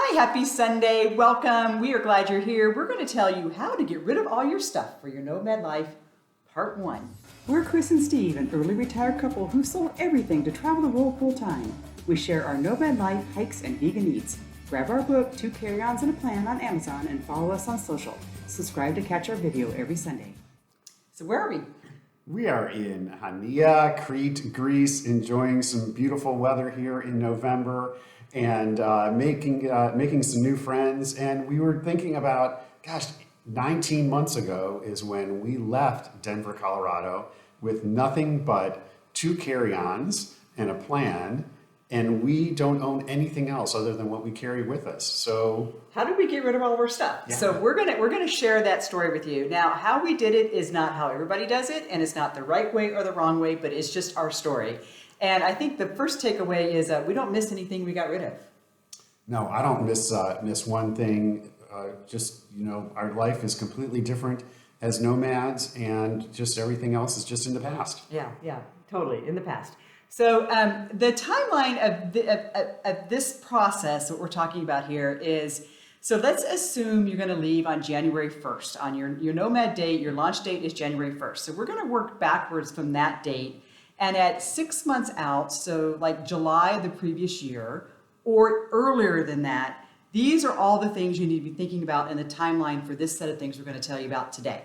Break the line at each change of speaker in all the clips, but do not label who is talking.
Hi, happy Sunday. Welcome. We are glad you're here. We're going to tell you how to get rid of all your stuff for your nomad life, part 1.
We're Chris and Steve, an early retired couple who sold everything to travel the world full time. We share our nomad life, hikes, and vegan needs. Grab our book, 2 Carry-Ons and a Plan on Amazon and follow us on social. Subscribe to catch our video every Sunday.
So where are we?
We are in Hania, Crete, Greece, enjoying some beautiful weather here in November and making some new friends. And we were thinking about, 19 months ago is when we left Denver, Colorado with nothing but 2 carry-ons and a plan. And we don't own anything else other than what we carry with us. So
how did we get rid of all of our stuff?
Yeah.
So we're gonna share that story with you. Now, how we did it is not how everybody does it, and it's not the right way or the wrong way, but it's just our story. And I think the first takeaway is we don't miss anything we got rid of.
no, I don't miss one thing. Our life is completely different as nomads, and just everything else is just in the past.
Yeah, totally, in the past. So the timeline of this process, what we're talking about here is, so let's assume you're going to leave on January 1st. On your nomad date, your launch date is January 1st. So we're going to work backwards from that date. And at 6 months out, so like July of the previous year, or earlier than that, these are all the things you need to be thinking about in the timeline for this set of things we're going to tell you about today.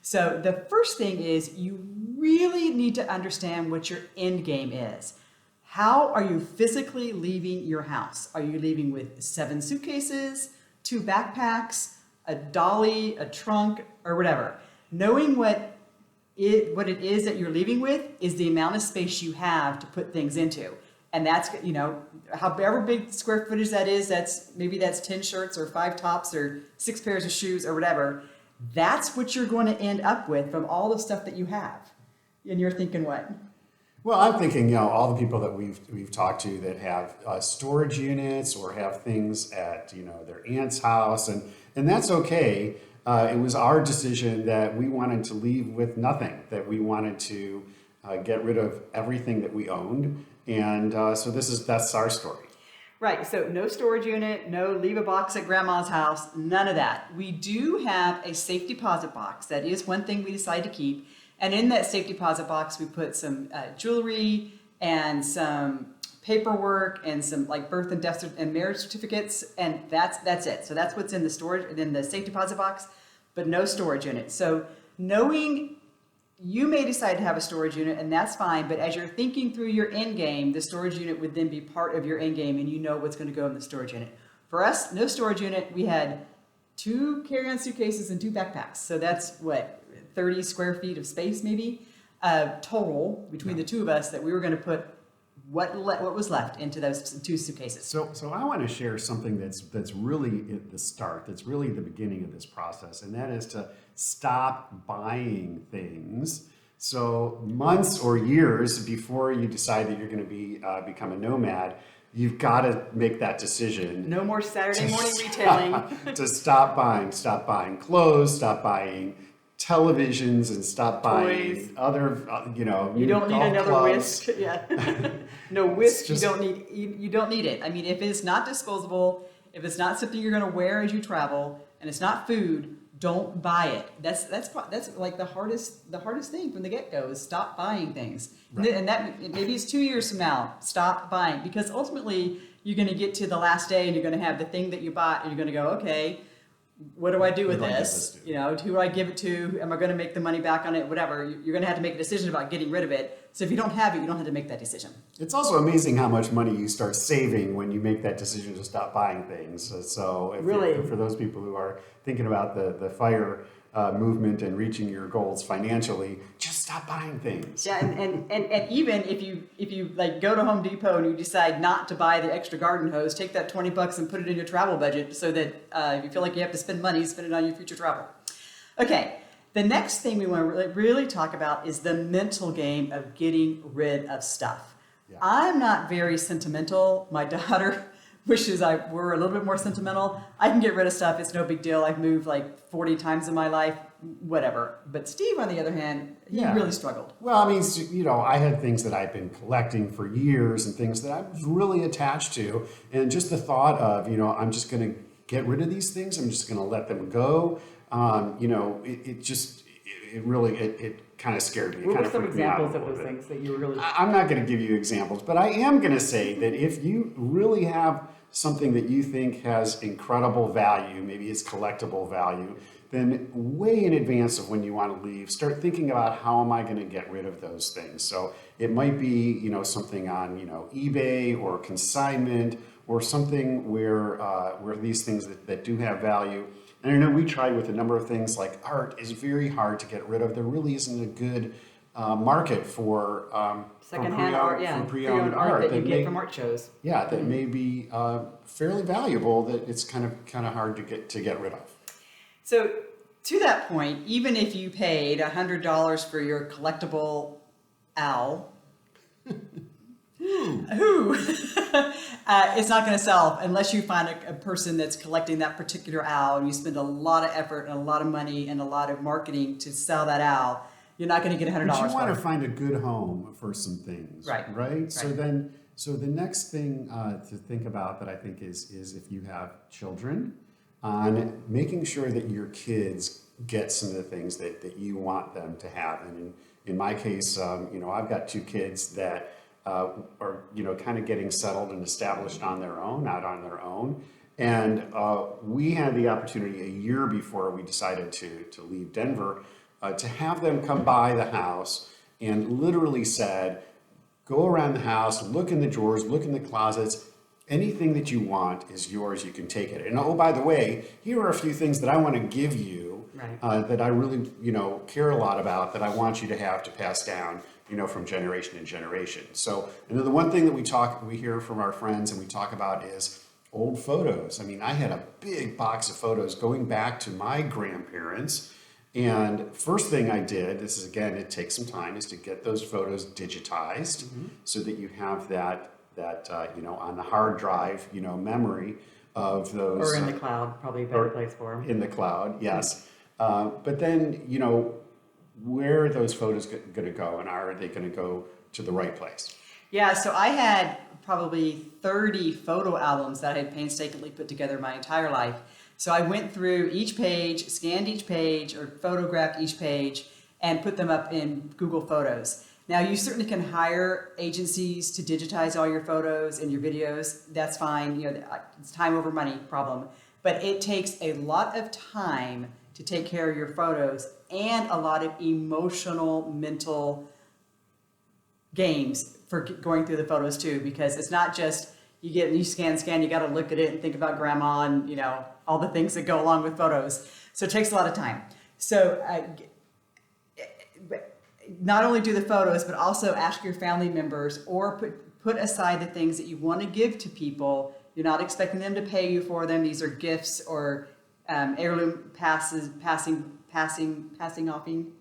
So the first thing is you really need to understand what your end game is. How are you physically leaving your house? Are you leaving with 7 suitcases, 2 backpacks, a dolly, a trunk, or whatever? Knowing what it is that you're leaving with is the amount of space you have to put things into. And that's, however big square footage that is, that's 10 shirts or 5 tops or 6 pairs of shoes or whatever. That's what you're going to end up with from all the stuff that you have. And you're thinking what?
Well, I'm thinking, all the people that we've talked to that have storage units or have things at, their aunt's house, and that's okay. It was our decision that we wanted to leave with nothing, that we wanted to get rid of everything that we owned. And so that's our story.
Right, so no storage unit, no leave a box at grandma's house, none of that. We do have a safe deposit box. That is one thing we decided to keep. And in that safe deposit box, we put some jewelry and some paperwork and some like birth and death and marriage certificates, and that's it. So that's what's in the storage, in the safe deposit box, but no storage unit. So knowing you may decide to have a storage unit, and that's fine, but as you're thinking through your end game, the storage unit would then be part of your end game, and you know what's going to go in the storage unit. For us, no storage unit. We had 2 carry-on suitcases and 2 backpacks. So that's 30 square feet of space maybe total between the two of us that we were going to put what was left into those 2 suitcases.
So I want to share something that's really at the start, that's really the beginning of this process, and that is to stop buying things. So months or years before you decide that you're going to become a nomad, you've got to make that decision.
No more Saturday morning retailing.
To stop buying clothes, stop buying televisions, and stop buying other,
you don't need another
clubs.
whisk. Yeah. No whisk.
Just,
you don't need it. I mean, if it's not disposable, if it's not something you're going to wear as you travel, and it's not food, don't buy it. That's like the hardest thing from the get-go is stop buying things.
Right.
And that maybe it's 2 years from now. Stop buying, because ultimately you're going to get to the last day and you're going to have the thing that you bought and you're going to go, okay, what do I do with this? Who do I give it to? Am I going to make the money back on it? Whatever. You're going to have to make a decision about getting rid of it. So if you don't have it, you don't have to make that decision.
It's also amazing how much money you start saving when you make that decision to stop buying things. So for those people who are thinking about the FIRE movement and reaching your goals financially, just stop buying things.
Yeah, and even if you like go to Home Depot and you decide not to buy the extra garden hose, take that $20 and put it in your travel budget so that if you feel like you have to spend money, spend it on your future travel. Okay, the next thing we want to really talk about is the mental game of getting rid of stuff. Yeah. I'm not very sentimental. My daughter wishes I were a little bit more sentimental. I can get rid of stuff. It's no big deal. I've moved like 40 times in my life. whatever. But Steve, on the other hand, he
Yeah.
really struggled.
Well, I mean, I had things that I've been collecting for years and things that I was really attached to. And just the thought of, I'm just going to get rid of these things. I'm just going to let them go. It kind of scared me. It
What
kind
were
of
some
freaked me out a
examples of
little
those
bit.
things that you were really?
I'm not going to give you examples, but I am going to say that if you really have something that you think has incredible value, maybe it's collectible value, then way in advance of when you want to leave, start thinking about how am I going to get rid of those things. So it might be, something on, eBay or consignment or something where these things that do have value. And I know we tried with a number of things, like art is very hard to get rid of. There really isn't a good market for
Secondhand art,
for pre-owned art
that you get from art shows.
Yeah, that may be fairly valuable. That it's kind of hard to get rid of.
So to that point, even if you paid $100 for your collectible owl, who it's not going to sell unless you find a person that's collecting that particular owl, and you spend a lot of effort and a lot of money and a lot of marketing to sell that owl. You're not going to get $100.
But you want
for
to
it.
find a good home for some things, right? So the next thing to think about that I think is if you have children, on making sure that your kids get some of the things that you want them to have. And in my case, I've got two kids that are kind of getting settled and established on their own, out on their own. And we had the opportunity a year before we decided to leave Denver to have them come by the house and literally said, go around the house, look in the drawers, look in the closets. Anything that you want is yours. You can take it. And oh, by the way, here are a few things that I want to give you that I really, care a lot about, that I want you to have to pass down, from generation to generation. So, and then the one thing that we hear from our friends and we talk about is old photos. I mean, I had a big box of photos going back to my grandparents. And first thing I did, this is again, it takes some time, is to get those photos digitized so that you have that on the hard drive, memory of those.
Or in the cloud, probably a better place for them.
In the cloud, yes. But then, where are those photos going to go, and are they going to go to the right place?
Yeah, so I had probably 30 photo albums that I had painstakingly put together my entire life. So I went through each page, scanned each page, or photographed each page, and put them up in Google Photos. Now, you certainly can hire agencies to digitize all your photos and your videos. That's fine. It's time over money problem. But it takes a lot of time to take care of your photos and a lot of emotional, mental games for going through the photos too, because it's not just you scan, you got to look at it and think about grandma and, all the things that go along with photos. So it takes a lot of time. So not only do the photos, but also ask your family members or put aside the things that you want to give to people. You're not expecting them to pay you for them. These are gifts or heirloom passing offing,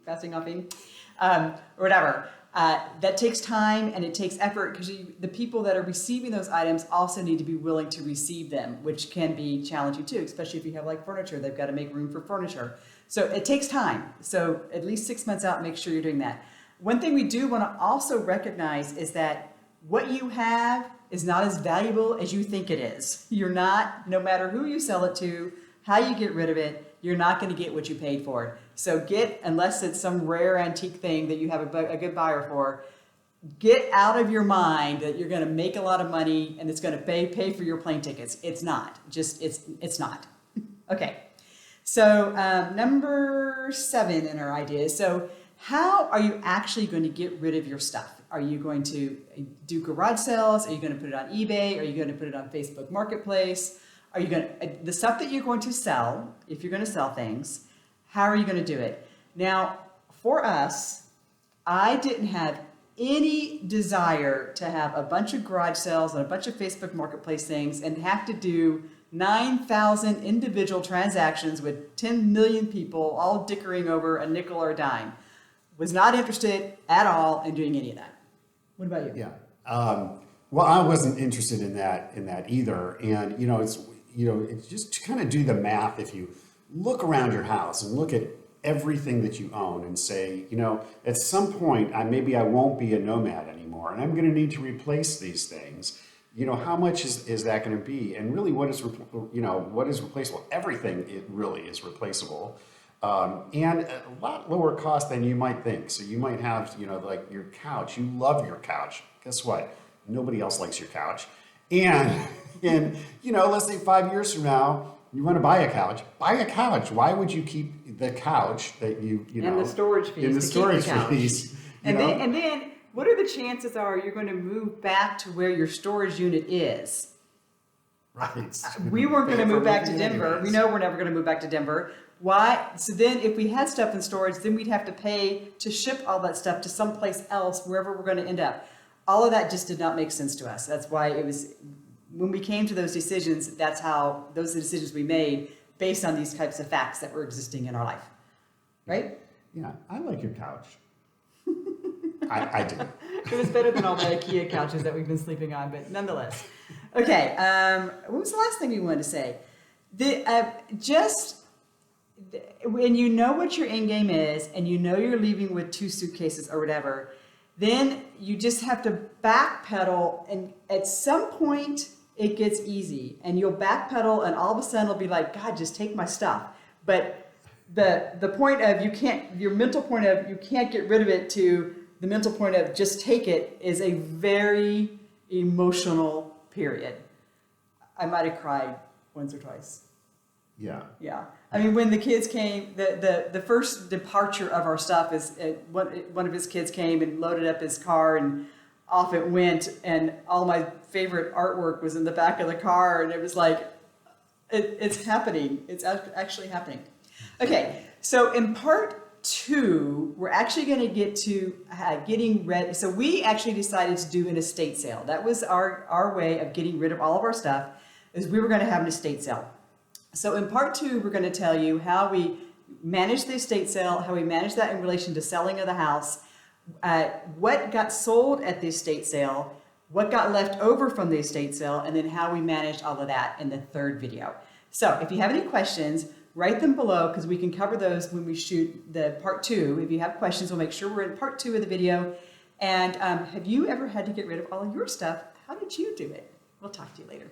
or whatever. That takes time and it takes effort, because the people that are receiving those items also need to be willing to receive them, which can be challenging too, especially if you have like furniture. They've got to make room for furniture. So it takes time. So at least 6 months out, make sure you're doing that. One thing we do want to also recognize is that what you have is not as valuable as you think it is. You're not, no matter who you sell it to, how you get rid of it, you're not going to get what you paid for it. So unless it's some rare antique thing that you have a good buyer for, get out of your mind that you're going to make a lot of money and it's going to pay for your plane tickets. It's not. It's not. Okay. So number 7 in our ideas. So how are you actually going to get rid of your stuff? Are you going to do garage sales? Are you going to put it on eBay? Are you going to put it on Facebook Marketplace? Are you going to, the stuff that you're going to sell, if you're going to sell things, how are you going to do it? Now, for us, I didn't have any desire to have a bunch of garage sales and a bunch of Facebook Marketplace things and have to do 9,000 individual transactions with 10 million people all dickering over a nickel or a dime. Was not interested at all in doing any of that. What about you?
Yeah. Well, I wasn't interested in that either. And, it's just to kind of do the math. If you look around your house and look at everything that you own and say, you know, at some point, maybe I won't be a nomad anymore, and I'm going to need to replace these things. You know, how much is that going to be? And really, what is replaceable? Everything, it really is replaceable. And a lot lower cost than you might think. So you might have, you know, like your couch. You love your couch. Guess what? Nobody else likes your couch. And you know, let's say 5 years from now, you want to buy a couch. Buy a couch. Why would you keep the couch that you know,
and the storage fees,
in the
to
storage
keep the couch.
fees?
And then, what are the chances are you're going to move back to where your storage unit is?
Right.
We weren't going to move back to
moving
Denver.
anyways.
We know we're never going to move back to Denver. Why? So then if we had stuff in storage, then we'd have to pay to ship all that stuff to someplace else, wherever we're going to end up. All of that just did not make sense to us. That's why it was, when we came to those decisions, those are the decisions we made based on these types of facts that were existing in our life. Right?
Yeah, I like your couch. I do.
It was better than all the IKEA couches that we've been sleeping on, but nonetheless. Okay, what was the last thing we wanted to say? When you know what your end game is and you know you're leaving with 2 suitcases or whatever, then you just have to backpedal, and at some point it gets easy and you'll backpedal and all of a sudden it'll be like, God, just take my stuff. But the point of your mental point of you can't get rid of it to the mental point of just take it is a very emotional period. I might have cried once or twice.
Yeah.
Yeah. I mean, when the kids came, the first departure of our stuff is one of his kids came and loaded up his car and off it went. And all my favorite artwork was in the back of the car. And it was like, it's happening. It's actually happening. Okay. So in part 2, we're actually going to get to getting ready. So we actually decided to do an estate sale. That was our way of getting rid of all of our stuff, is we were going to have an estate sale. So in part 2, we're going to tell you how we manage the estate sale, how we manage that in relation to selling of the house, what got sold at the estate sale, what got left over from the estate sale, and then how we managed all of that in the 3rd video. So if you have any questions, write them below because we can cover those when we shoot the part 2. If you have questions, we'll make sure we're in part 2 of the video. And have you ever had to get rid of all of your stuff? How did you do it? We'll talk to you later.